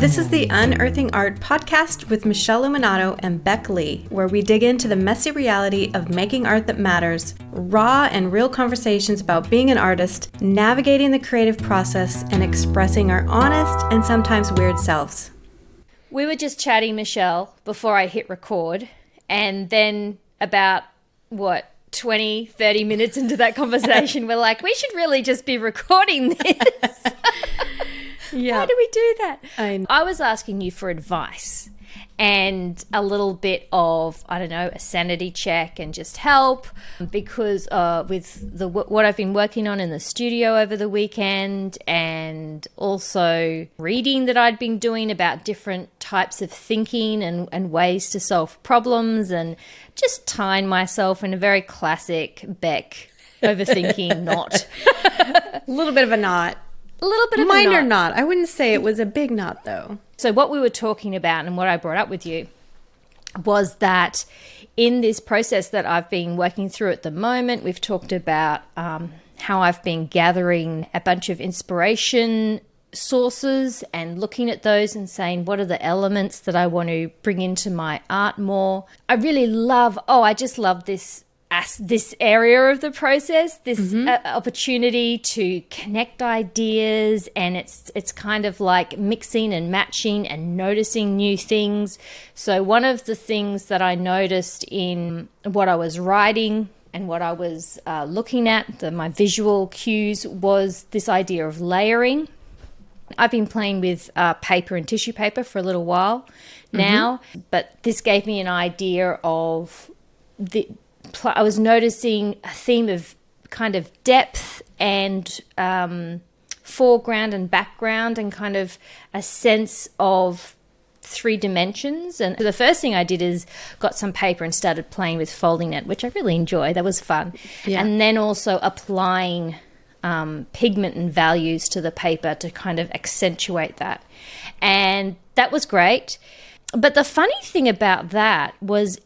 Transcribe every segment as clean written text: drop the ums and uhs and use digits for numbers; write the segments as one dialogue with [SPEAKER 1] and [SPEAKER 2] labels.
[SPEAKER 1] This is the Unearthing Art Podcast with Michele and Beck Lee, where we dig into the messy reality of making art that matters, raw and real conversations about being an artist, navigating the creative process, and expressing our honest and sometimes weird selves.
[SPEAKER 2] We were just chatting, Michele, before I hit record, and then about, 20, 30 minutes into that conversation, we're like, we should really just be recording this.
[SPEAKER 1] Yeah.
[SPEAKER 2] Why do we do that?
[SPEAKER 1] I
[SPEAKER 2] was asking you for advice and a little bit of, a sanity check and just help because with what I've been working on in the studio over the weekend, and also reading that I'd been doing about different types of thinking and ways to solve problems, and just tying myself in a very classic Beck overthinking knot.
[SPEAKER 1] A little bit of a knot.
[SPEAKER 2] A little bit of
[SPEAKER 1] minor
[SPEAKER 2] a knot.
[SPEAKER 1] I wouldn't say it was a big knot, though.
[SPEAKER 2] So what we were talking about and what I brought up with you was that in this process that I've been working through at the moment, we've talked about how I've been gathering a bunch of inspiration sources and looking at those and saying, what are the elements that I want to bring into my art more? I really love, I just love this area of the process, this opportunity to connect ideas, and it's kind of like mixing and matching and noticing new things. So one of the things that I noticed in what I was writing and what I was looking at, my visual cues, was this idea of layering. I've been playing with paper and tissue paper for a little while now, but this gave me an idea of I was noticing a theme of kind of depth and foreground and background, and kind of a sense of three dimensions. And the first thing I did is got some paper and started playing with folding it, which I really enjoyed. That was fun. Yeah. And then also applying pigment and values to the paper to kind of accentuate that. And that was great. But the funny thing about that was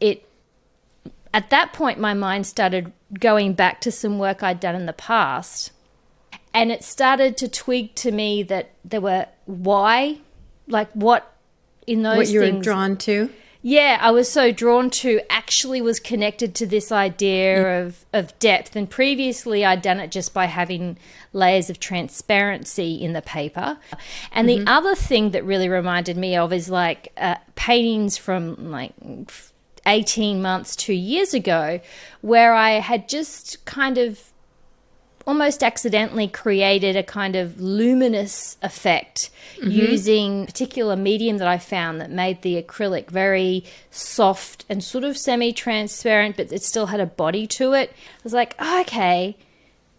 [SPEAKER 2] at that point, my mind started going back to some work I'd done in the past, and it started to twig to me that there were what in those
[SPEAKER 1] what you
[SPEAKER 2] things,
[SPEAKER 1] were drawn to.
[SPEAKER 2] Yeah, I was so drawn to actually was connected to this idea of depth. And previously I'd done it just by having layers of transparency in the paper. And the other thing that really reminded me of is paintings from 18 months, 2 years ago, where I had just kind of almost accidentally created a kind of luminous effect using a particular medium that I found that made the acrylic very soft and sort of semi-transparent, but it still had a body to it. I was like, okay,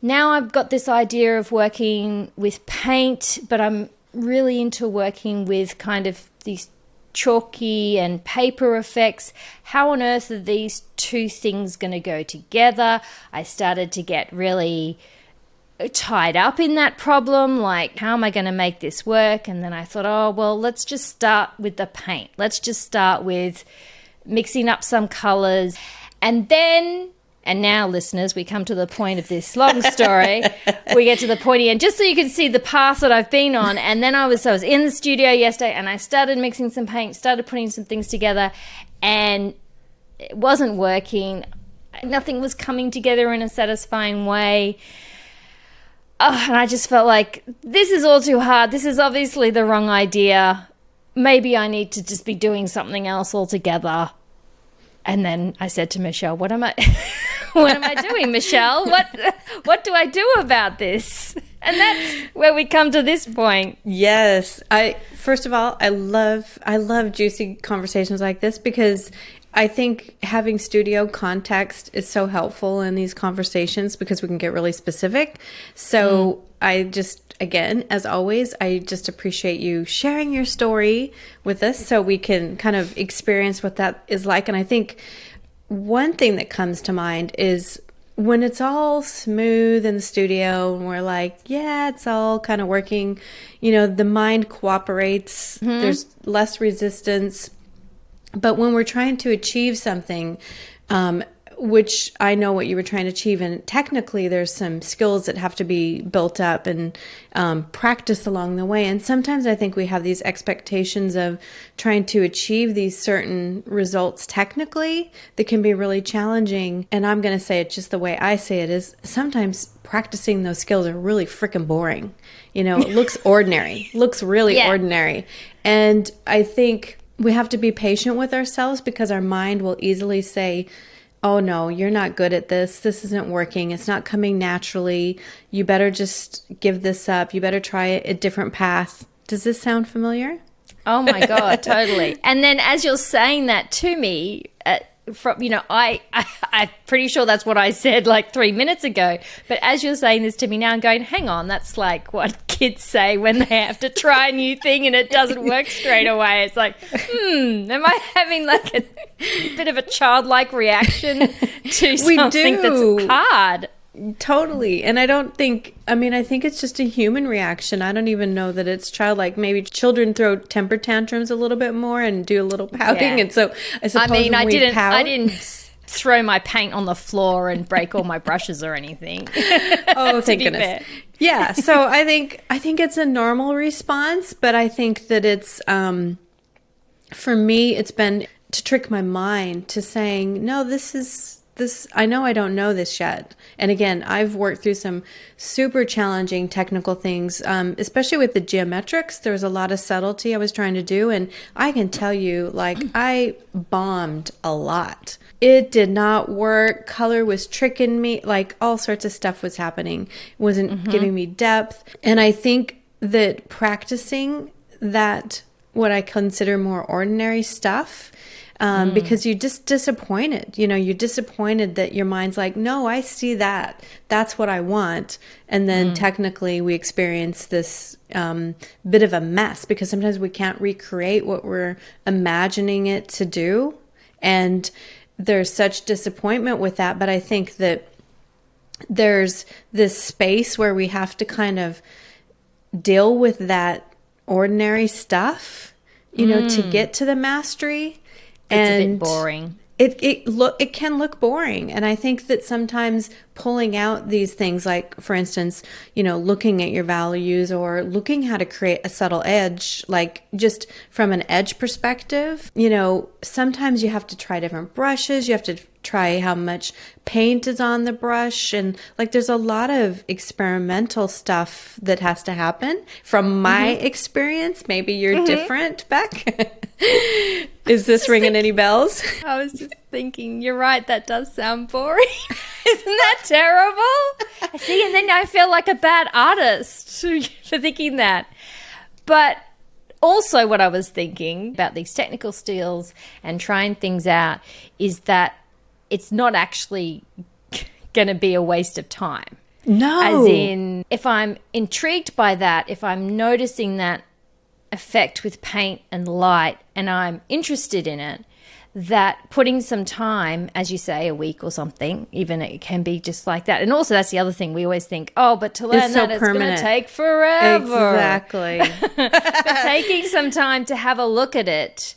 [SPEAKER 2] now I've got this idea of working with paint, but I'm really into working with kind of these chalky and paper effects. How on earth are these two things going to go together? I started to get really tied up in that problem, like, how am I going to make this work? And then I thought, let's just start with the paint. Let's just start with mixing up some colors. And now, listeners, we come to the point of this long story. We get to the pointy end, just so you can see the path that I've been on. And then I was in the studio yesterday, and I started mixing some paint, started putting some things together, and it wasn't working. Nothing was coming together in a satisfying way. And I just felt like, this is all too hard. This is obviously the wrong idea. Maybe I need to just be doing something else altogether. And then I said to Michele, what am I doing, Michele? What do I do about this? And that's where we come to this point.
[SPEAKER 1] Yes. First of all, I love juicy conversations like this, because I think having studio context is so helpful in these conversations, because we can get really specific. So I just, again, as always, I just appreciate you sharing your story with us so we can kind of experience what that is like. And I think one thing that comes to mind is when it's all smooth in the studio and we're like, yeah, it's all kind of working, the mind cooperates, there's less resistance. But when we're trying to achieve something, which I know what you were trying to achieve. And technically, there's some skills that have to be built up and practiced along the way. And sometimes I think we have these expectations of trying to achieve these certain results technically that can be really challenging. And I'm going to say it just the way I say it is sometimes practicing those skills are really freaking boring. You know, it looks ordinary, looks really ordinary. And I think we have to be patient with ourselves because our mind will easily say, oh no, you're not good at this. This isn't working. It's not coming naturally. You better just give this up. You better try a different path. Does this sound familiar?
[SPEAKER 2] Oh my God, totally. And then as you're saying that to me, from, you know, I'm pretty sure that's what I said like 3 minutes ago. But as you're saying this to me now, I'm going, hang on, that's like what kids say when they have to try a new thing and it doesn't work straight away. It's like, am I having like a bit of a childlike reaction to something that's hard?
[SPEAKER 1] Totally. And I think it's just a human reaction. I don't even know that it's childlike. Maybe children throw temper tantrums a little bit more and do a little pouting. Yeah. And so I suppose
[SPEAKER 2] I didn't throw my paint on the floor and break all my brushes or anything.
[SPEAKER 1] Oh, thank goodness. Fair. Yeah. So I think it's a normal response, but I think that it's, for me, it's been to trick my mind to saying, no, this, I know I don't know this yet. And again, I've worked through some super challenging technical things, especially with the geometrics. There was a lot of subtlety I was trying to do. And I can tell you, like, I bombed a lot. It did not work. Color was tricking me. Like, all sorts of stuff was happening. It wasn't giving me depth. And I think that practicing that, what I consider more ordinary stuff, because you're just disappointed. You know, you're disappointed that your mind's like, no, I see that. That's what I want. And then technically we experience this bit of a mess because sometimes we can't recreate what we're imagining it to do. And there's such disappointment with that. But I think that there's this space where we have to kind of deal with that ordinary stuff, you know, to get to the mastery.
[SPEAKER 2] It's a bit boring.
[SPEAKER 1] It can look boring. And I think that sometimes pulling out these things, like, for instance, you know, looking at your values or looking how to create a subtle edge, like just from an edge perspective, you know, sometimes you have to try different brushes. You have to try how much paint is on the brush. And like, there's a lot of experimental stuff that has to happen from my experience. Maybe you're different, Beck. Is this ringing any bells?
[SPEAKER 2] I was just thinking, you're right, that does sound boring. Isn't that terrible? See, and then I feel like a bad artist for thinking that. But also what I was thinking about these technical skills and trying things out is that it's not actually going to be a waste of time.
[SPEAKER 1] No.
[SPEAKER 2] As in, if I'm intrigued by that, if I'm noticing that effect with paint and light and I'm interested in it, that putting some time, as you say, a week or something, even it can be just like that. And also that's the other thing. We always think, oh, but to learn that it's going to take forever.
[SPEAKER 1] Exactly.
[SPEAKER 2] But taking some time to have a look at it,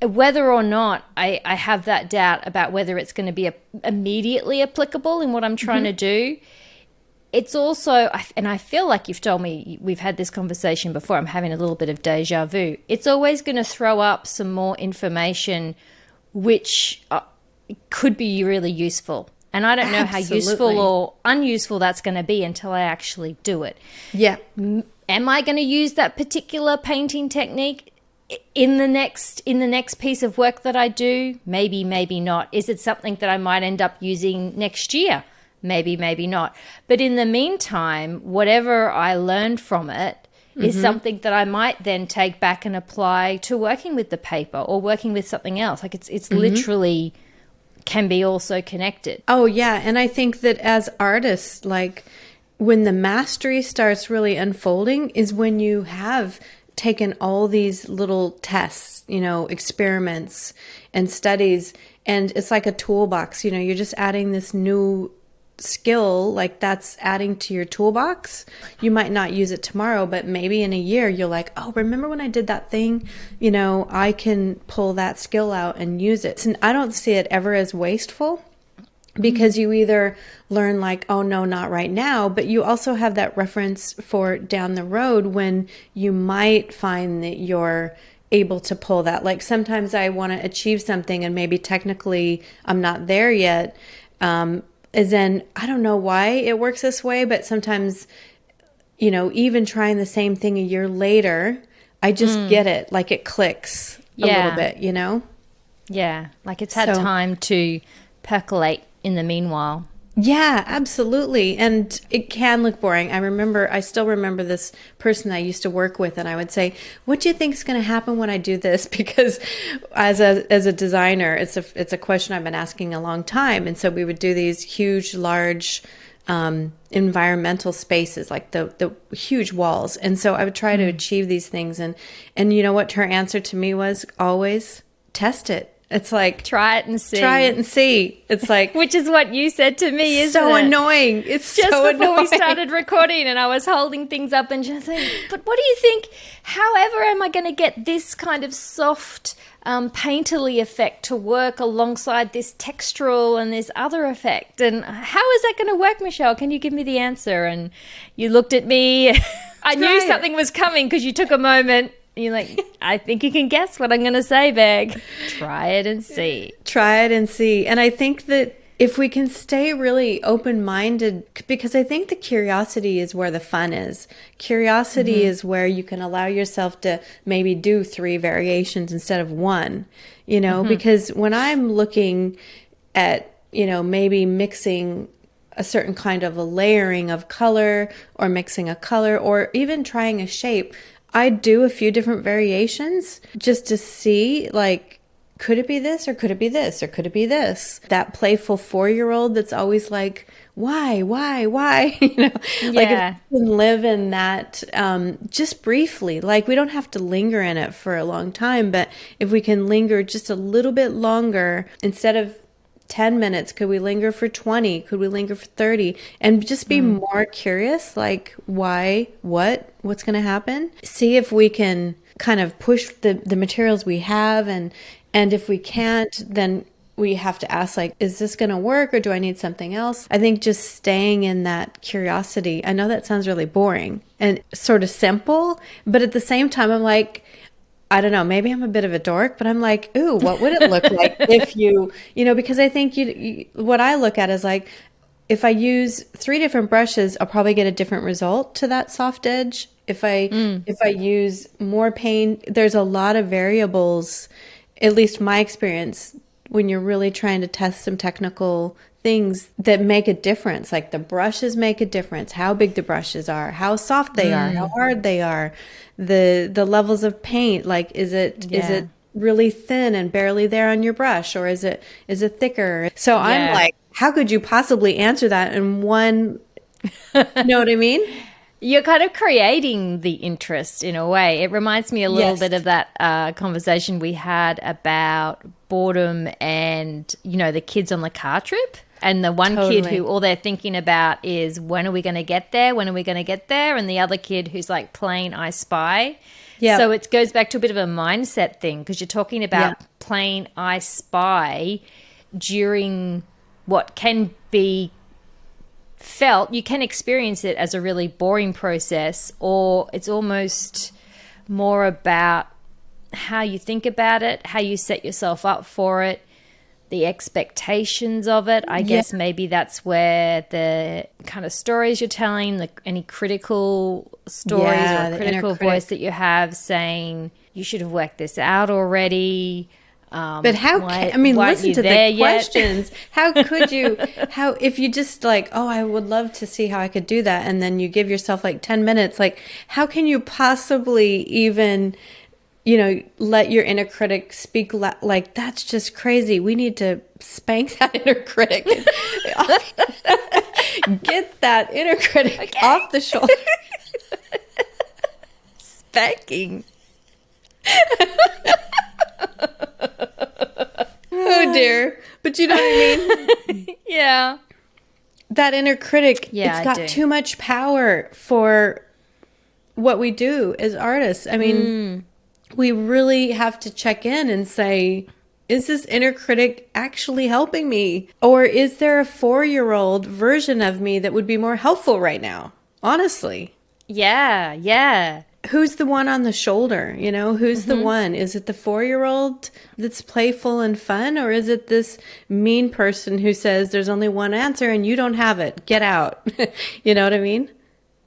[SPEAKER 2] whether or not I have that doubt about whether it's going to be immediately applicable in what I'm trying to do, it's also, and I feel like you've told me, we've had this conversation before, I'm having a little bit of deja vu. It's always going to throw up some more information which could be really useful. And I don't know how useful or unuseful that's going to be until I actually do it.
[SPEAKER 1] Yeah.
[SPEAKER 2] Am I going to use that particular painting technique in the next piece of work that I do? Maybe, maybe not. Is it something that I might end up using next year? Maybe, maybe not. But in the meantime, whatever I learned from it is something that I might then take back and apply to working with the paper or working with something else. Like it's literally can be also connected.
[SPEAKER 1] Oh, yeah. And I think that as artists, like when the mastery starts really unfolding is when you have taken all these little tests, you know, experiments and studies, and it's like a toolbox, you know, you're just adding this new skill, like that's adding to your toolbox. You might not use it tomorrow, but maybe in a year you're like, oh, remember when I did that thing? You know, I can pull that skill out and use it. And I don't see it ever as wasteful, because you either learn like, oh no, not right now, but you also have that reference for down the road when you might find that you're able to pull that. Like sometimes I want to achieve something and maybe technically I'm not there yet. As in, I don't know why it works this way, but sometimes, you know, even trying the same thing a year later, I just get it. Like it clicks a little bit, you know?
[SPEAKER 2] Yeah. Like it's had time to percolate in the meanwhile.
[SPEAKER 1] Yeah, absolutely. And it can look boring. I still remember this person I used to work with, and I would say, what do you think is going to happen when I do this? Because as a designer, it's a question I've been asking a long time. And so we would do these huge, large environmental spaces, like the huge walls. And so I would try to achieve these things. And you know what her answer to me was? Always test it. It's like,
[SPEAKER 2] try it and see.
[SPEAKER 1] Try it and see. It's like,
[SPEAKER 2] which is what you said to me, isn't it?
[SPEAKER 1] So annoying. It's
[SPEAKER 2] just
[SPEAKER 1] so
[SPEAKER 2] before
[SPEAKER 1] annoying.
[SPEAKER 2] we started recording, and I was holding things up and just saying, but what do you think? However, am I going to get this kind of soft, painterly effect to work alongside this textural and this other effect? And how is that going to work, Michele? Can you give me the answer? And you looked at me. I knew something was coming because you took a moment. You're like, I think you can guess what I'm going to say, Beg. Try it and see.
[SPEAKER 1] Try it and see. And I think that if we can stay really open-minded, because I think the curiosity is where the fun is. Curiosity is where you can allow yourself to maybe do 3 variations instead of 1, you know, because when I'm looking at, you know, maybe mixing a certain kind of a layering of color or mixing a color or even trying a shape, I do a few different variations just to see, like, could it be this or could it be this or could it be this? That playful 4-year-old that's always like, why? You know, like if we can live in that just briefly, like we don't have to linger in it for a long time, but if we can linger just a little bit longer, instead of 10 minutes, could we linger for 20? Could we linger for 30? And just be more curious, like why, what's going to happen? See if we can kind of push the materials we have. And if we can't, then we have to ask, like, is this going to work or do I need something else? I think just staying in that curiosity. I know that sounds really boring and sort of simple, but at the same time, I'm like, I don't know, maybe I'm a bit of a dork, but I'm like, ooh, what would it look like if you know, because I think what I look at is like, if I use 3 different brushes, I'll probably get a different result to that soft edge. If I use more paint, there's a lot of variables, at least my experience, when you're really trying to test some technical things that make a difference. Like the brushes make a difference, how big the brushes are, how soft they are, how hard they are, the levels of paint, like is it really thin and barely there on your brush, or is it thicker? So I'm like, how could you possibly answer that in one? You know what I mean?
[SPEAKER 2] You're kind of creating the interest in a way. It reminds me a little bit of that conversation we had about boredom and, you know, the kids on the car trip. And the one kid who all they're thinking about is, when are we going to get there? When are we going to get there? And the other kid who's like plain I spy. Yeah. So it goes back to a bit of a mindset thing, because you're talking about plain I spy during what can be felt. You can experience it as a really boring process, or it's almost more about how you think about it, how you set yourself up for it, the expectations of it. I guess maybe that's where the kind of stories you're telling, any critical stories or critical voice that you have saying, you should have worked this out already.
[SPEAKER 1] But listen to the questions. How could you, if you just like, oh, I would love to see how I could do that. And then you give yourself like 10 minutes, like how can you possibly even, you know, let your inner critic speak like, that's just crazy. We need to spank that inner critic. Get that inner critic off the shoulder. Spanking. Oh dear. But you know what I mean?
[SPEAKER 2] Yeah.
[SPEAKER 1] that inner critic,
[SPEAKER 2] Yeah,
[SPEAKER 1] it's got too much power for what we do as artists. I mean, we really have to check in and say, is this inner critic actually helping me? Or is there a 4-year-old version of me that would be more helpful right now? Honestly.
[SPEAKER 2] Yeah, yeah.
[SPEAKER 1] Who's the one on the shoulder? You know, who's the one? Is it the 4-year-old that's playful and fun? Or is it this mean person who says there's only one answer and you don't have it? Get out. You know what I mean?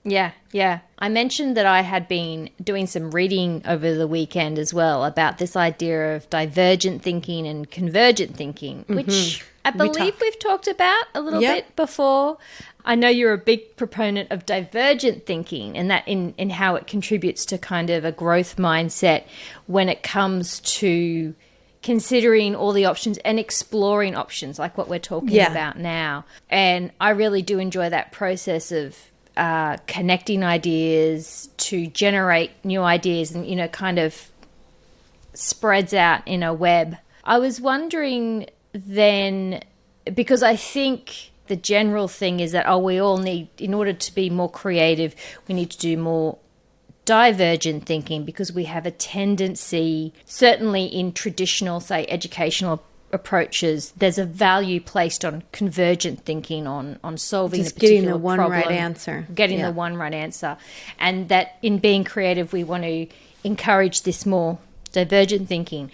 [SPEAKER 2] Yeah, yeah. I mentioned that I had been doing some reading over the weekend as well about this idea of divergent thinking and convergent thinking, which I believe we've talked about a little bit before. I know you're a big proponent of divergent thinking and that in how it contributes to kind of a growth mindset when it comes to considering all the options and exploring options like what we're talking about now. And I really do enjoy that process of connecting ideas to generate new ideas and, you know, kind of spreads out in a web. I was wondering then, because I think the general thing is that, we all need, in order to be more creative, we need to do more divergent thinking because we have a tendency, certainly in traditional, say, educational approaches, there's a value placed on convergent thinking, on solving
[SPEAKER 1] just
[SPEAKER 2] a particular
[SPEAKER 1] getting the one
[SPEAKER 2] problem,
[SPEAKER 1] right answer.
[SPEAKER 2] Getting the one right answer. And that in being creative, we want to encourage this more divergent thinking.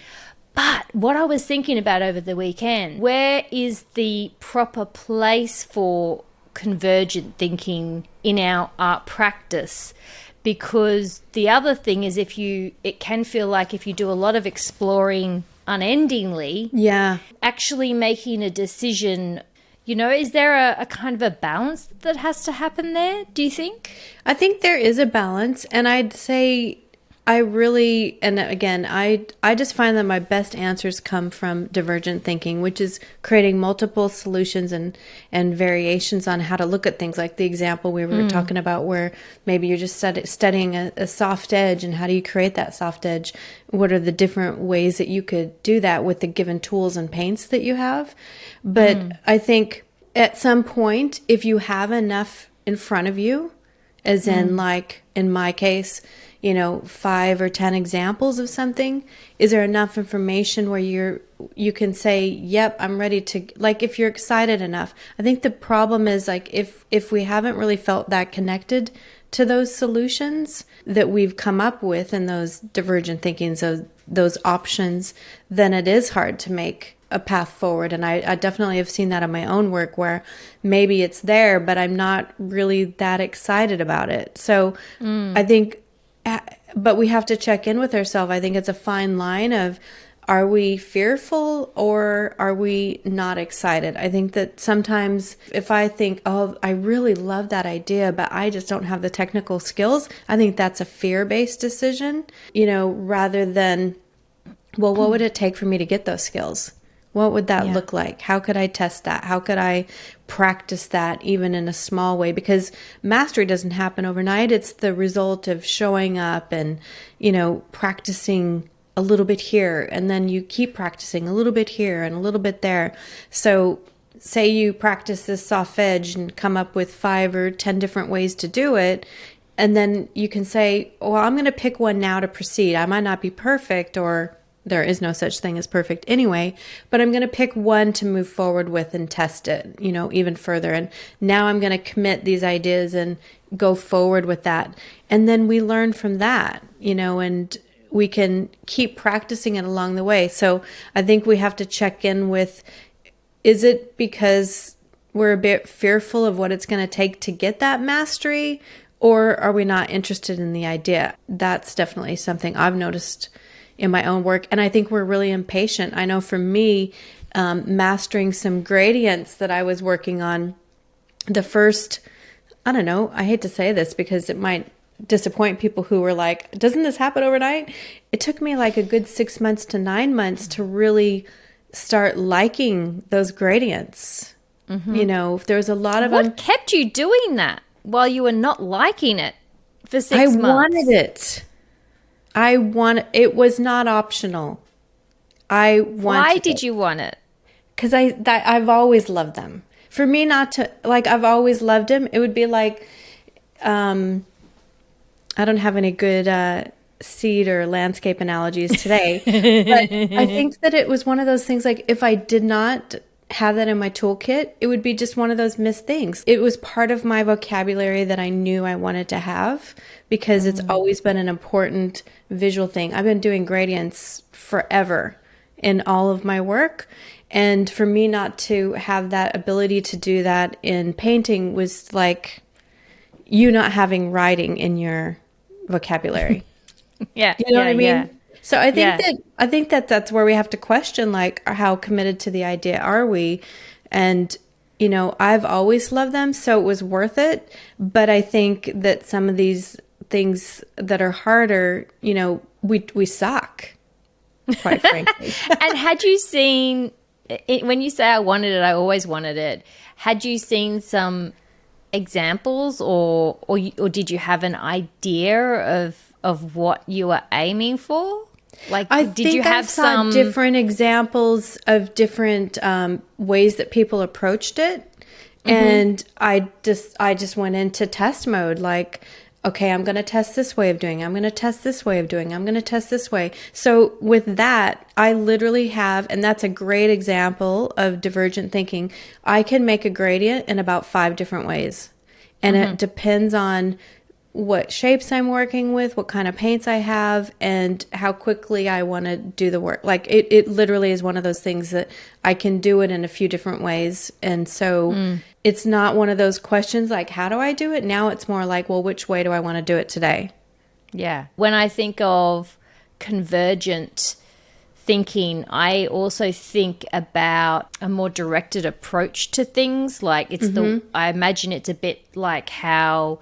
[SPEAKER 2] But what I was thinking about over the weekend, where is the proper place for convergent thinking in our art practice? Because the other thing is it can feel like if you do a lot of exploring unendingly, actually making a decision, you know, is there a kind of a balance that has to happen there, do you think?
[SPEAKER 1] I think there is a balance, and I'd say and again, I just find that my best answers come from divergent thinking, which is creating multiple solutions and variations on how to look at things, like the example we were talking about where maybe you're just studying a soft edge, and how do you create that soft edge? What are the different ways that you could do that with the given tools and paints that you have? But I think at some point, if you have enough in front of you, as in like in my case, you know, 5 or 10 examples of something, is there enough information where you can say, yep, I'm ready to, like, if you're excited enough. I think the problem is, like, if we haven't really felt that connected to those solutions that we've come up with and those divergent thinkings, those options, then it is hard to make a path forward. And I definitely have seen that in my own work where maybe it's there, but I'm not really that excited about it. So I think, but we have to check in with ourselves. I think it's a fine line of, are we fearful or are we not excited? I think that sometimes if I think, oh, I really love that idea, but I just don't have the technical skills, I think that's a fear-based decision, you know, rather than, well, what would it take for me to get those skills? What would that look like? How could I test that? How could I practice that even in a small way? Because mastery doesn't happen overnight. It's the result of showing up and, you know, practicing a little bit here, and then you keep practicing a little bit here and a little bit there. So say you practice this soft edge and come up with 5 or 10 different ways to do it. And then you can say, well, I'm going to pick one now to proceed. I might not be perfect, or there is no such thing as perfect anyway, but I'm going to pick one to move forward with and test it, you know, even further. And now I'm going to commit these ideas and go forward with that. And then we learn from that, you know, and we can keep practicing it along the way. So I think we have to check in with, is it because we're a bit fearful of what it's going to take to get that mastery, or are we not interested in the idea? That's definitely something I've noticed in my own work. And I think we're really impatient. I know for me, mastering some gradients that I was working on, the first, I don't know, I hate to say this because it might disappoint people who were like, doesn't this happen overnight? It took me like a good 6 months to 9 months to really start liking those gradients. You know, there was a lot of
[SPEAKER 2] What kept you doing that while you were not liking it for 6 months?
[SPEAKER 1] I wanted it. It was not optional.
[SPEAKER 2] Why did you want it?
[SPEAKER 1] Because I've always loved them. for me not to, like, I've always loved him. It would be like, I don't have any good seed or landscape analogies today, but I think that it was one of those things, like, if I did not have that in my toolkit, it would be just one of those missed things. It was part of my vocabulary that I knew I wanted to have, because it's always been an important visual thing. I've been doing gradients forever in all of my work. And for me not to have that ability to do that in painting was like you not having writing in your vocabulary.
[SPEAKER 2] Yeah.
[SPEAKER 1] You know what I mean?
[SPEAKER 2] Yeah.
[SPEAKER 1] So I think that that's where we have to question, like, how committed to the idea are we? And, you know, I've always loved them, so it was worth it. But I think that some of these things that are harder, you know, we suck, quite frankly.
[SPEAKER 2] And had you seen it, when you say I wanted it, I always wanted it, had you seen some examples or did you have an idea of what you were aiming for? Like, did you have some
[SPEAKER 1] different examples of different ways that people approached it? And I just went into test mode, like, okay, I'm going to test this way of doing it. I'm going to test this way of doing it. I'm going to test this way. So with that, I literally have, and that's a great example of divergent thinking. I can make a gradient in about 5 different ways. And it depends on what shapes I'm working with, what kind of paints I have, and how quickly I want to do the work. Like, it literally is one of those things that I can do it in a few different ways. And so it's not one of those questions like, how do I do it? Now it's more like, well, which way do I want to do it today?
[SPEAKER 2] Yeah. When I think of convergent thinking, I also think about a more directed approach to things. Like, it's I imagine it's a bit like how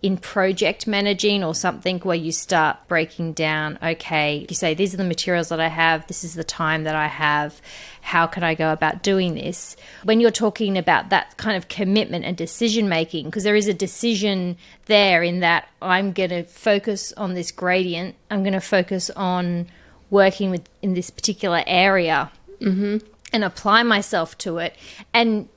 [SPEAKER 2] in project managing or something, where you start breaking down, okay, you say, these are the materials that I have, this is the time that I have, how can I go about doing this? When you're talking about that kind of commitment and decision making, because there is a decision there in that I'm going to focus on this gradient, I'm going to focus on working with in this particular area and apply myself to it, and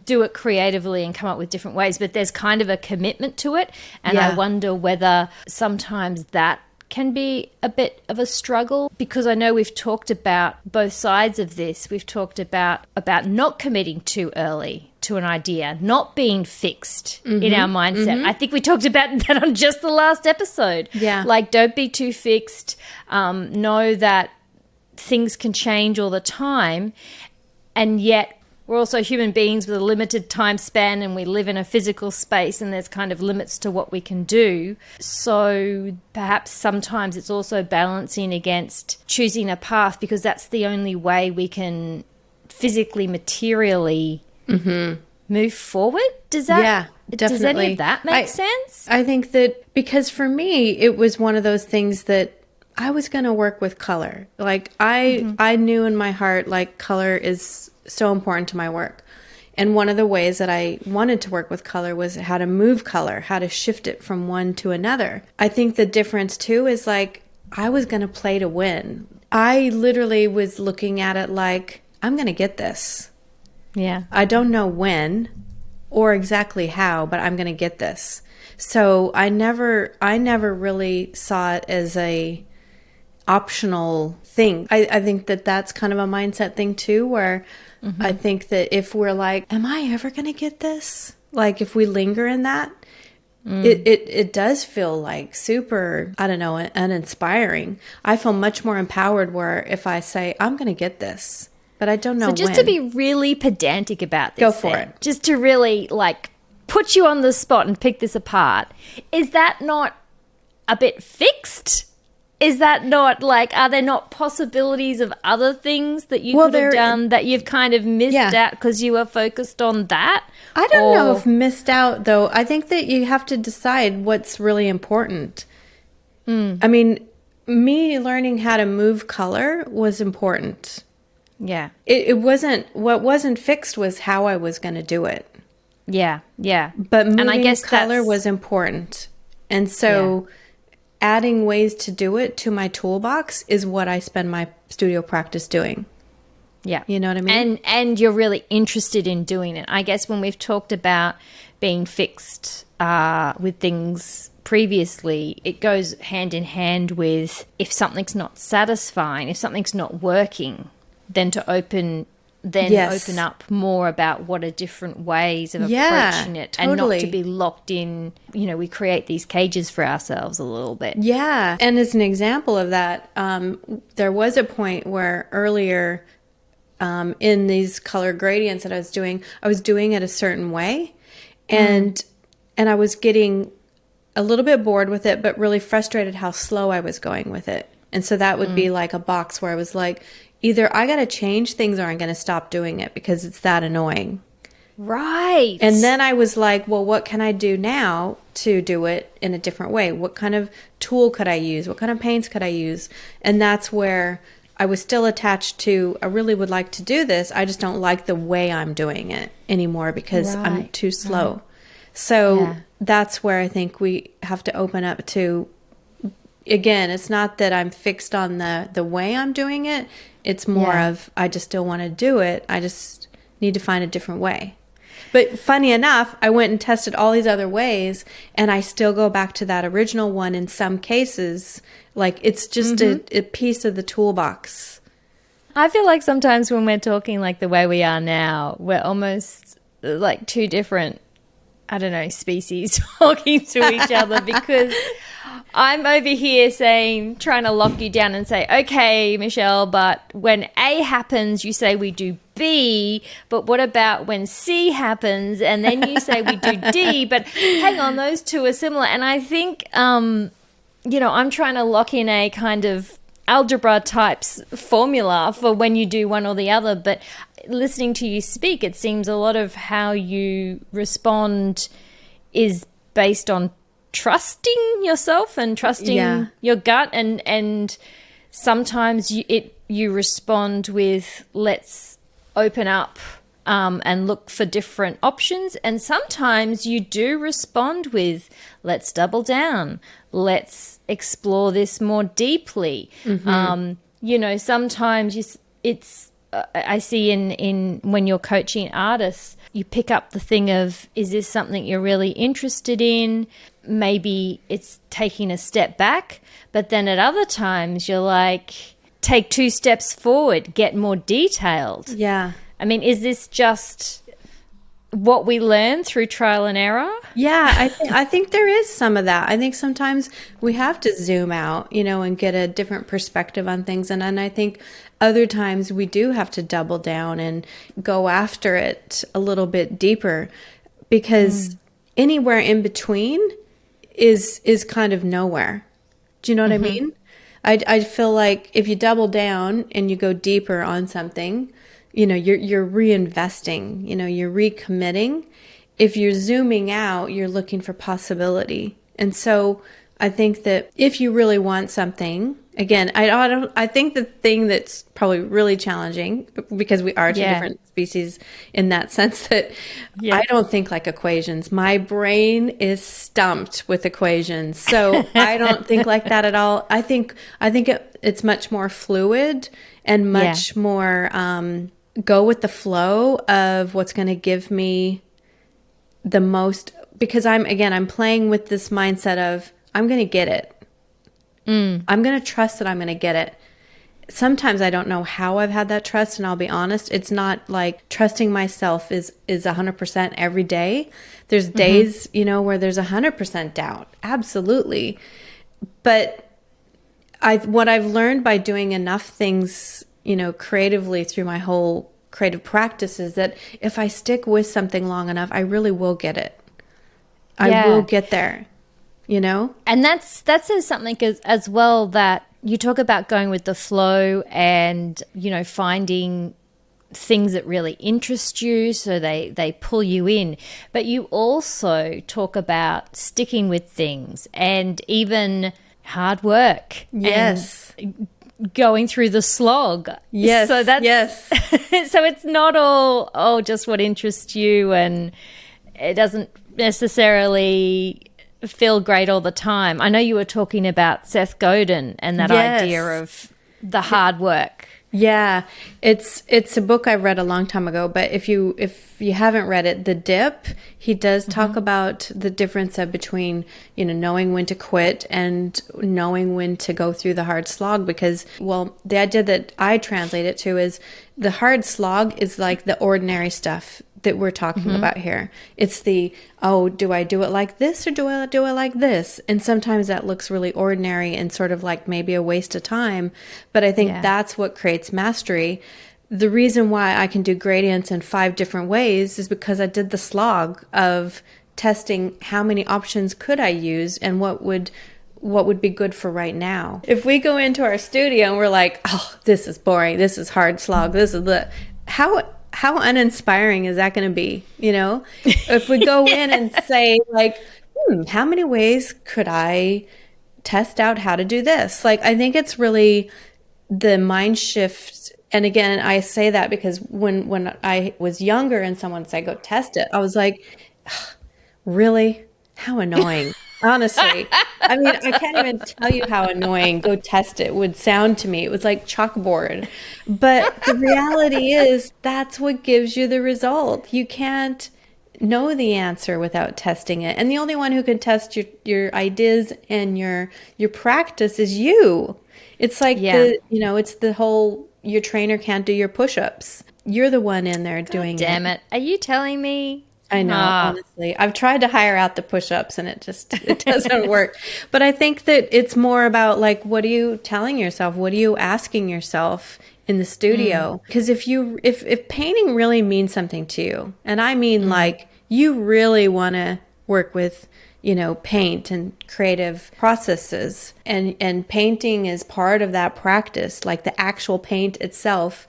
[SPEAKER 2] do it creatively and come up with different ways. But there's kind of a commitment to it, and I wonder whether sometimes that can be a bit of a struggle, because I know we've talked about both sides of this. We've talked about not committing too early to an idea, not being fixed in our mindset. I think we talked about that on just the last episode. Yeah. Like, don't be too fixed. Know that things can change all the time, and yet we're also human beings with a limited time span, and we live in a physical space, and there's kind of limits to what we can do. So perhaps sometimes it's also balancing against choosing a path, because that's the only way we can physically, materially move forward. Does that
[SPEAKER 1] definitely.
[SPEAKER 2] Does any of that make sense?
[SPEAKER 1] I think that, because for me it was one of those things that I was going to work with color. Like, I knew in my heart, like, color is so important to my work. And one of the ways that I wanted to work with color was how to move color, how to shift it from one to another. I think the difference too is, like, I was going to play to win. I literally was looking at it like, I'm going to get this.
[SPEAKER 2] Yeah.
[SPEAKER 1] I don't know when or exactly how, but I'm going to get this. So I never really saw it as a optional thing. I think that that's kind of a mindset thing too, where I think that if we're like, am I ever going to get this? Like, if we linger in that, it does feel like super, I don't know, uninspiring. I feel much more empowered where if I say, I'm going to get this, but I don't know when.
[SPEAKER 2] So just to be really pedantic about this.
[SPEAKER 1] Go for it.
[SPEAKER 2] Just to really, like, put you on the spot and pick this apart. Is that not a bit fixed? Is that not, like, are there not possibilities of other things that you could have done that you've kind of missed out because you were focused on that?
[SPEAKER 1] I don't know if missed out, though. I think that you have to decide what's really important. I mean, me learning how to move color was important.
[SPEAKER 2] Yeah.
[SPEAKER 1] It wasn't, what wasn't fixed was how I was going to do it.
[SPEAKER 2] Yeah, yeah.
[SPEAKER 1] But moving color was important. And so adding ways to do it to my toolbox is what I spend my studio practice doing.
[SPEAKER 2] Yeah.
[SPEAKER 1] You know what I mean?
[SPEAKER 2] And you're really interested in doing it. I guess when we've talked about being fixed with things previously, it goes hand in hand with if something's not satisfying, if something's not working, then to open up more about what are different ways of approaching it, and not to be locked in. You know, we create these cages for ourselves a little bit.
[SPEAKER 1] Yeah. And as an example of that, there was a point where earlier in these color gradients that I was doing it a certain way, and I was getting a little bit bored with it, but really frustrated how slow I was going with it. And so that would be like a box where I was like, either I got to change things or I'm going to stop doing it because it's that annoying.
[SPEAKER 2] Right.
[SPEAKER 1] And then I was like, well, what can I do now to do it in a different way? What kind of tool could I use? What kind of paints could I use? And that's where I was still attached to, I really would like to do this. I just don't like the way I'm doing it anymore because I'm too slow. Right. So that's where I think we have to open up to, again, it's not that I'm fixed on the way I'm doing it. It's more of, I just still want to do it. I just need to find a different way. But funny enough, I went and tested all these other ways, and I still go back to that original one in some cases. Like, it's just a piece of the toolbox.
[SPEAKER 2] I feel like sometimes when we're talking like the way we are now, we're almost like two different, I don't know, species talking to each other, because I'm over here trying to lock you down and say, okay, Michele, but when A happens, you say we do B, but what about when C happens? And then you say we do D, but hang on, those two are similar. And I think, you know, I'm trying to lock in a kind of algebra types formula for when you do one or the other. But listening to you speak, it seems a lot of how you respond is based on trusting yourself and trusting your gut, and sometimes you respond with, let's open up and look for different options, and sometimes you do respond with, let's double down, let's explore this more deeply. You know, sometimes it's I see in when you're coaching artists, you pick up the thing of, is this something you're really interested in? Maybe it's taking a step back, but then at other times you're like, take 2 steps forward, get more detailed.
[SPEAKER 1] Yeah.
[SPEAKER 2] I mean, is this just what we learn through trial and error?
[SPEAKER 1] Yeah, I think there is some of that. I think sometimes we have to zoom out, you know, and get a different perspective on things. And I think other times we do have to double down and go after it a little bit deeper, because anywhere in between is kind of nowhere. Do you know what I mean? I feel like if you double down and you go deeper on something, you know, you're reinvesting, you know, you're recommitting. If you're zooming out, you're looking for possibility. And so I think that if you really want something, again, I think the thing that's probably really challenging, because we are two different species in that sense, that I don't think like equations. My brain is stumped with equations. So I don't think like that at all. I think it's much more fluid and much more go with the flow of what's going to give me the most, because I'm playing with this mindset of, I'm going to get it. I'm going to trust that I'm going to get it. Sometimes I don't know how I've had that trust, and I'll be honest, it's not like trusting myself is 100% every day. There's days, you know, where there's 100% doubt. Absolutely. But what I've learned by doing enough things, you know, creatively through my whole creative practice, is that if I stick with something long enough, I really will get it. I will get there. You know? And
[SPEAKER 2] that says something as well, that you talk about going with the flow and, you know, finding things that really interest you, so they pull you in. But you also talk about sticking with things and even hard work.
[SPEAKER 1] Yes.
[SPEAKER 2] And going through the slog.
[SPEAKER 1] Yes.
[SPEAKER 2] So so it's not all just what interests you, and it doesn't necessarily feel great all the time. I know you were talking about Seth Godin and that idea of the hard work.
[SPEAKER 1] Yeah, it's a book I read a long time ago, but if you haven't read it, The Dip, he does talk about the difference of between, knowing when to quit and knowing when to go through the hard slog, because, well, the idea that I translate it to is the hard slog is like the ordinary stuff that we're talking about here. It's the, oh, do I do it like this or do I do it like this? And sometimes that looks really ordinary and sort of like maybe a waste of time. But I think that's what creates mastery. The reason why I can do gradients in 5 different ways is because I did the slog of testing how many options could I use and what would be good for right now. If we go into our studio and we're like, oh, this is boring, this is hard slog, this is how uninspiring is that going to be? If we go in and say like, how many ways could I test out how to do this? Like, I think it's really the mind shift. And again, I say that because when I was younger and someone said, go test it, I was like, really? How annoying. Honestly, I mean, I can't even tell you how annoying go test it would sound to me. It was like chalkboard. But the reality is that's what gives you the result. You can't know the answer without testing it. And the only one who can test your ideas and your practice is you. It's like it's the whole, your trainer can't do your push-ups. You're the one in there doing it.
[SPEAKER 2] Damn it. Are you telling me?
[SPEAKER 1] I know, honestly. I've tried to hire out the push-ups and it doesn't work. But I think that it's more about like, what are you telling yourself? What are you asking yourself in the studio? Because if painting really means something to you, and I mean like you really want to work with, paint and creative processes, and painting is part of that practice, like the actual paint itself.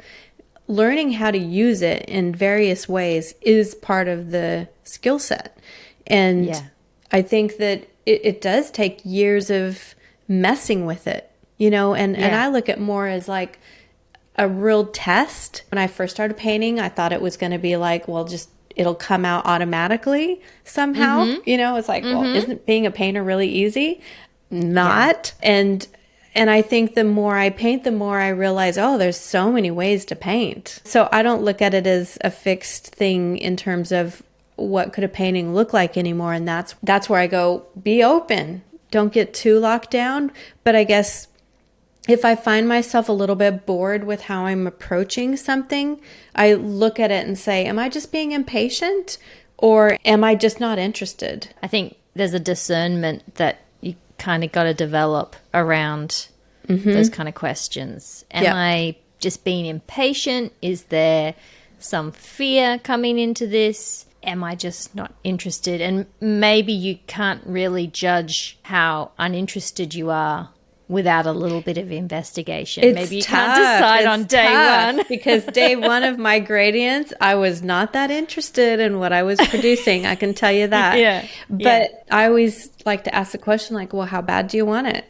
[SPEAKER 1] Learning how to use it in various ways is part of the skill set. And I think that it does take years of messing with it, and I look at more as like a real test. When I first started painting, I thought it was going to be like, well, just it'll come out automatically somehow. It's like, well, isn't being a painter really easy? Not. And I think the more I paint, the more I realize, oh, there's so many ways to paint. So I don't look at it as a fixed thing in terms of what could a painting look like anymore. And that's where I go, be open. Don't get too locked down. But I guess if I find myself a little bit bored with how I'm approaching something, I look at it and say, am I just being impatient or am I just not interested?
[SPEAKER 2] I think there's a discernment that you kind of got to develop around those kind of questions. Am I just being impatient? Is there some fear coming into this? Am I just not interested? And maybe you can't really judge how uninterested you are without a little bit of investigation. Maybe you can't decide on day one.
[SPEAKER 1] Because day one of my gradients, I was not that interested in what I was producing. I can tell you that. But I always like to ask the question like, well, how bad do you want it?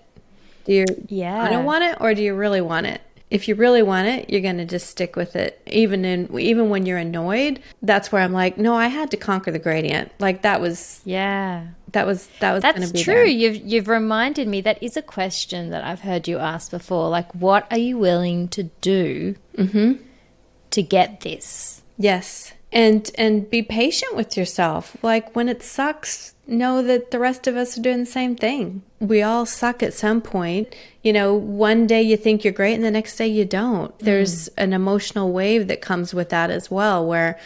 [SPEAKER 1] Do you kind of want it, or do you really want it? If you really want it, you're going to just stick with it. Even when you're annoyed, that's where I'm like, no, I had to conquer the gradient. Like that was going to be
[SPEAKER 2] true.
[SPEAKER 1] There.
[SPEAKER 2] You've reminded me, that is a question that I've heard you ask before. Like, what are you willing to do to get this?
[SPEAKER 1] Yes. And be patient with yourself. Like when it sucks, know that the rest of us are doing the same thing. We all suck at some point. One day you think you're great and the next day you don't. There's an emotional wave that comes with that as well, where,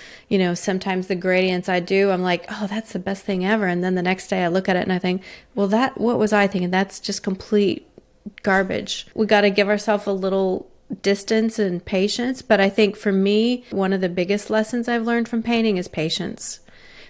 [SPEAKER 1] sometimes the gradients I do, I'm like, oh, that's the best thing ever. And then the next day I look at it and I think, well, what was I thinking? That's just complete garbage. We got to give ourselves a little distance and patience. But I think for me, one of the biggest lessons I've learned from painting is patience.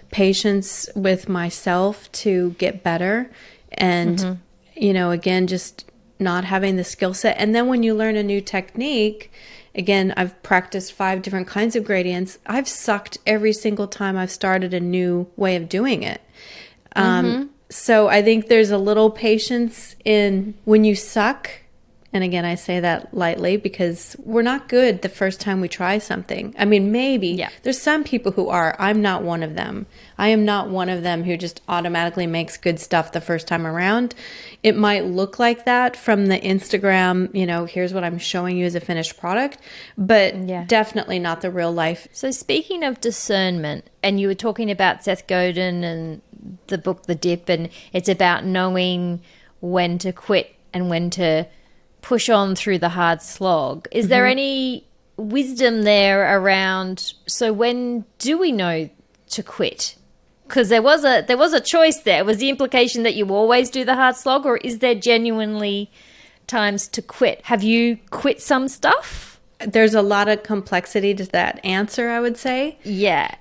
[SPEAKER 1] Patience with myself to get better. And, again, just not having the skill set. And then when you learn a new technique, again, I've practiced 5 different kinds of gradients. I've sucked every single time I've started a new way of doing it. So I think there's a little patience in when you suck And again, I say that lightly because we're not good the first time we try something. I mean, maybe.
[SPEAKER 2] Yeah.
[SPEAKER 1] There's some people who are. I'm not one of them. I am not one of them who just automatically makes good stuff the first time around. It might look like that from the Instagram, here's what I'm showing you as a finished product, but definitely not the real life.
[SPEAKER 2] So speaking of discernment, and you were talking about Seth Godin and the book The Dip, and it's about knowing when to quit and when to push on through the hard slog. Is there any wisdom there around, so when do we know to quit? Because there was a choice there. Was the implication that you always do the hard slog, or is there genuinely times to quit? Have you quit some stuff?
[SPEAKER 1] There's a lot of complexity to that answer, I would say.
[SPEAKER 2] Yeah.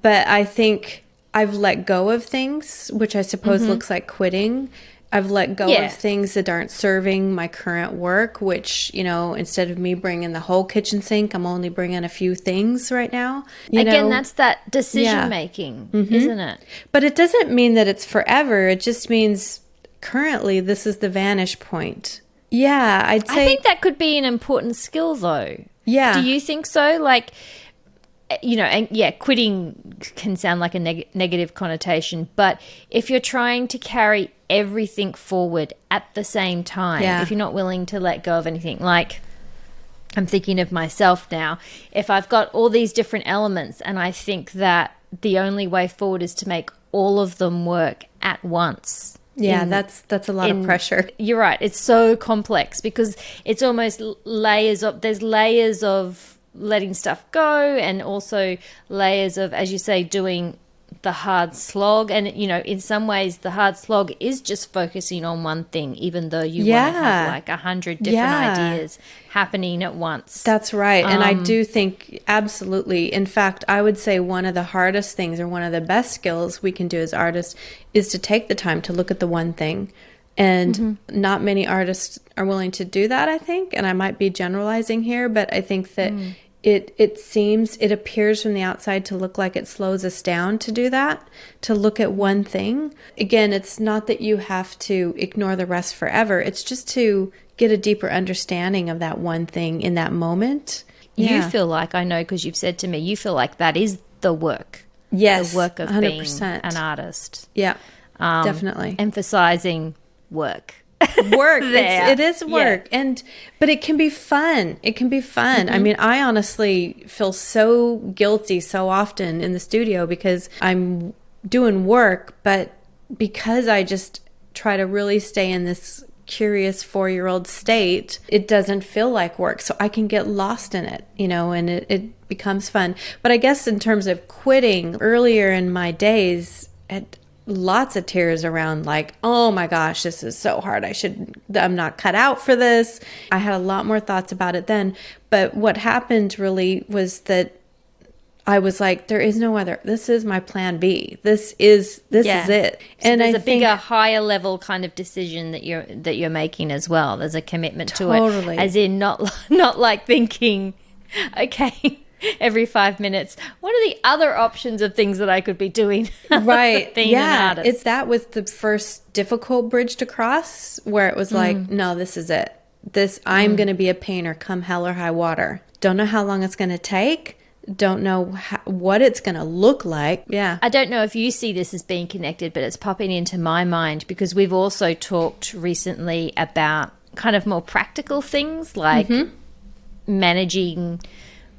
[SPEAKER 1] But I think I've let go of things, which I suppose looks like quitting. I've let go of things that aren't serving my current work, which, instead of me bringing the whole kitchen sink, I'm only bringing a few things right now.
[SPEAKER 2] Again, that's that decision making, isn't it?
[SPEAKER 1] But it doesn't mean that it's forever. It just means currently this is the vanish point. Yeah, I'd say.
[SPEAKER 2] I think that could be an important skill, though.
[SPEAKER 1] Yeah.
[SPEAKER 2] Do you think so? Like, quitting can sound like a negative connotation, but if you're trying to carry everything forward at the same time, if you're not willing to let go of anything, like I'm thinking of myself now, if I've got all these different elements and I think that the only way forward is to make all of them work at once.
[SPEAKER 1] Yeah, that's a lot of pressure.
[SPEAKER 2] You're right. It's so complex because it's almost there's layers of letting stuff go and also layers of, as you say, doing the hard slog. And, in some ways the hard slog is just focusing on one thing, even though you want to have like 100 different ideas happening at once.
[SPEAKER 1] That's right. And I do think absolutely. In fact, I would say one of the hardest things or one of the best skills we can do as artists is to take the time to look at the one thing. And not many artists are willing to do that, I think. And I might be generalizing here, but I think that it appears from the outside to look like it slows us down to do that, to look at one thing. Again, it's not that you have to ignore the rest forever. It's just to get a deeper understanding of that one thing in that moment.
[SPEAKER 2] You feel like, I know because you've said to me, you feel like that is the work.
[SPEAKER 1] Yes,
[SPEAKER 2] the work of
[SPEAKER 1] 100%.
[SPEAKER 2] being an artist.
[SPEAKER 1] Yeah, definitely.
[SPEAKER 2] Emphasizing work.
[SPEAKER 1] It is work. But it can be fun. I mean, I honestly feel so guilty so often in the studio because I'm doing work, but because I just try to really stay in this curious 4-year-old state, it doesn't feel like work. So I can get lost in it, and it becomes fun. But I guess in terms of quitting, earlier in my days, lots of tears around like, oh my gosh, this is so hard. I'm not cut out for this. I had a lot more thoughts about it then. But what happened really was that I was like, there is no other. This is my plan B. This is it.
[SPEAKER 2] So and there's a bigger, higher level kind of decision that you're making as well. There's a commitment to it, as in not like thinking, okay, every 5 minutes, what are the other options of things that I could be doing?
[SPEAKER 1] Right.
[SPEAKER 2] Being an artist.
[SPEAKER 1] That was the first difficult bridge to cross, where it was like, no, this is it. I'm going to be a painter come hell or high water. Don't know how long it's going to take. Don't know what it's going to look like. Yeah.
[SPEAKER 2] I don't know if you see this as being connected, but it's popping into my mind because we've also talked recently about kind of more practical things like managing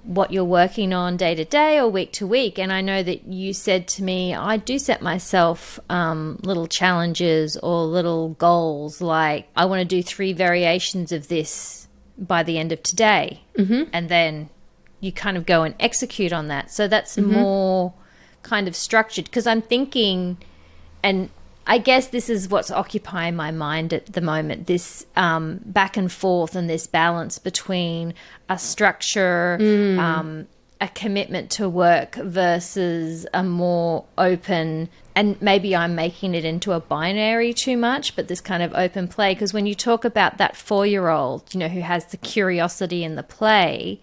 [SPEAKER 2] what you're working on day to day or week to week. And I know that you said to me, I do set myself little challenges or little goals, like I want to do 3 variations of this by the end of today. And then you kind of go and execute on that. So that's more kind of structured, because I'm thinking, and I guess this is what's occupying my mind at the moment, this back and forth and this balance between a structure, a commitment to work versus a more open, and maybe I'm making it into a binary too much, but this kind of open play. Because when you talk about that 4-year-old, who has the curiosity and the play,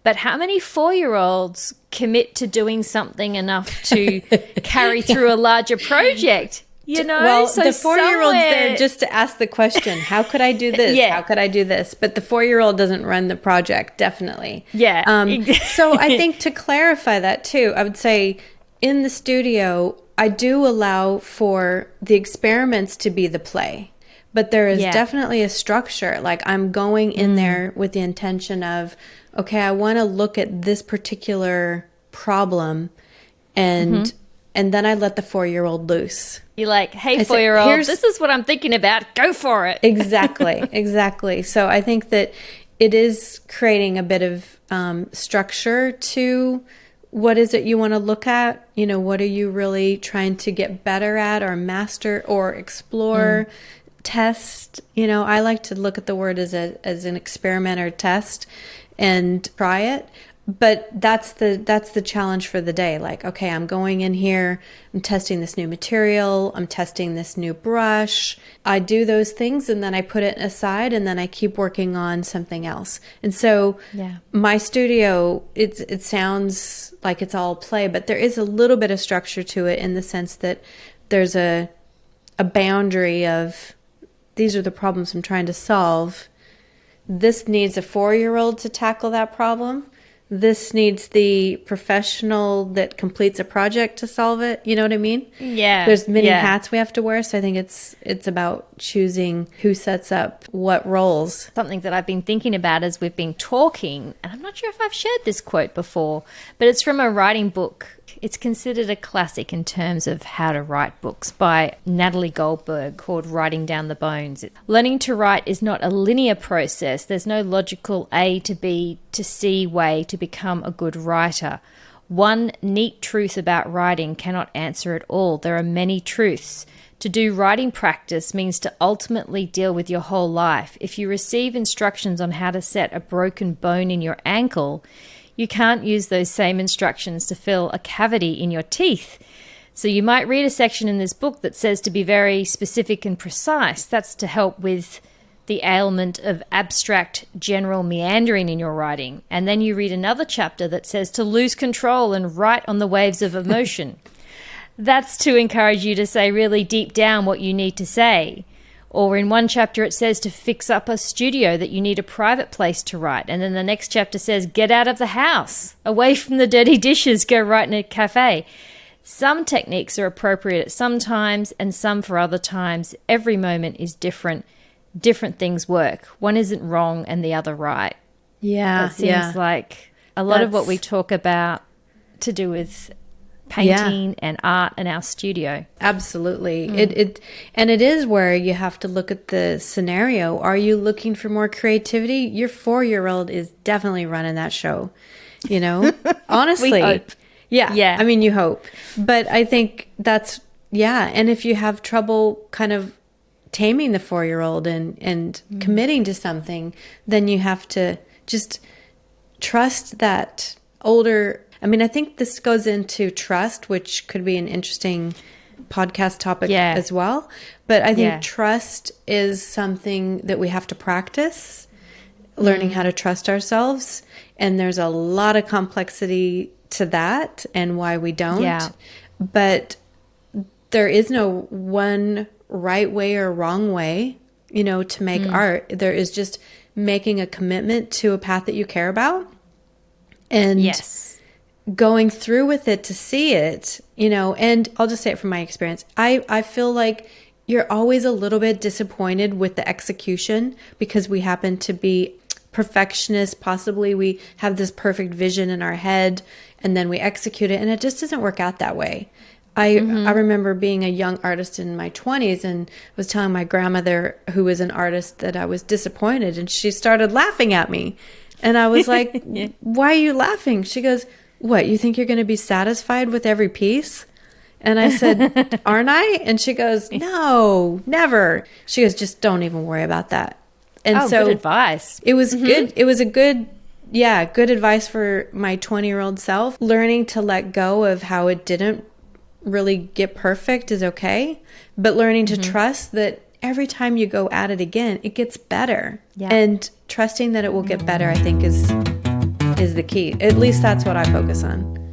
[SPEAKER 2] but how many 4-year-olds commit to doing something enough to carry through a larger project? You know,
[SPEAKER 1] well,
[SPEAKER 2] so
[SPEAKER 1] the 4-year-old's there
[SPEAKER 2] somewhere-
[SPEAKER 1] just to ask the question, how could I do this?
[SPEAKER 2] Yeah.
[SPEAKER 1] How could I do this? But the 4-year-old doesn't run the project, definitely.
[SPEAKER 2] Yeah.
[SPEAKER 1] So I think to clarify that too, I would say in the studio, I do allow for the experiments to be the play. But there is definitely a structure. Like I'm going in there with the intention of, okay, I want to look at this particular problem and then I let the 4-year-old loose.
[SPEAKER 2] You're like, hey,
[SPEAKER 1] I say,
[SPEAKER 2] 4-year-old, this is what I'm thinking about. Go for it.
[SPEAKER 1] Exactly. So I think that it is creating a bit of structure to what is it you want to look at? You know, what are you really trying to get better at or master or explore, test? You know, I like to look at the word as an experiment or test and try it. But that's the challenge for the day. Like, okay, I'm going in here, I'm testing this new material, I'm testing this new brush. I do those things and then I put it aside and then I keep working on something else. And so my studio, it sounds like it's all play, but there is a little bit of structure to it in the sense that there's a boundary of these are the problems I'm trying to solve. This needs a 4-year-old to tackle that problem. This needs the professional that completes a project to solve it. You know what I mean?
[SPEAKER 2] Yeah.
[SPEAKER 1] There's many hats we have to wear. So I think it's about choosing who sets up what roles.
[SPEAKER 2] Something that I've been thinking about as we've been talking, and I'm not sure if I've shared this quote before, but it's from a writing book. It's considered a classic in terms of how to write books by Natalie Goldberg called Writing Down the Bones. Learning to write is not a linear process. There's no logical A to B to C way to become a good writer. One neat truth about writing cannot answer it all. There are many truths. To do writing practice means to ultimately deal with your whole life. If you receive instructions on how to set a broken bone in your ankle, you can't use those same instructions to fill a cavity in your teeth. So you might read a section in this book that says to be very specific and precise. That's to help with the ailment of abstract general meandering in your writing. And then you read another chapter that says to lose control and write on the waves of emotion. That's to encourage you to say really deep down what you need to say. Or in one chapter it says to fix up a studio, that you need a private place to write. And then the next chapter says get out of the house, away from the dirty dishes, go write in a cafe. Some techniques are appropriate at some times and some for other times. Every moment is different. Different things work. One isn't wrong and the other right.
[SPEAKER 1] Yeah.
[SPEAKER 2] That seems like a lot of what we talk about to do with painting and art in our studio.
[SPEAKER 1] Absolutely. It is where you have to look at the scenario. Are you looking for more creativity? Your 4-year-old is definitely running that show, you know, honestly.
[SPEAKER 2] We hope.
[SPEAKER 1] Yeah. I mean, you hope, but I think that's, and if you have trouble kind of taming the 4-year-old and committing to something, then you have to just trust that older. I mean, I think this goes into trust, which could be an interesting podcast topic as well. But I think trust is something that we have to practice, learning how to trust ourselves. And there's a lot of complexity to that and why we don't. Yeah. But there is no one right way or wrong way, you know, to make art. There is just making a commitment to a path that you care about. And going through with it to see it, you know, and I'll just say it from my experience. I feel like you're always a little bit disappointed with the execution because we happen to be perfectionists. Possibly we have this perfect vision in our head and then we execute it and it just doesn't work out that way. I remember being a young artist in my 20s and was telling my grandmother, who was an artist, that I was disappointed, and she started laughing at me. And I was like, why are you laughing? She goes, what, you think you're going to be satisfied with every piece? And I said, aren't I? And she goes, no, never. She goes, just don't even worry about that. And so
[SPEAKER 2] good advice.
[SPEAKER 1] It was good. It was a good advice for my 20-year-old self. Learning to let go of how it didn't really get perfect is okay. But learning to trust that every time you go at it again, it gets better. Yeah. And trusting that it will get better, I think, is the key. At least that's what I focus on.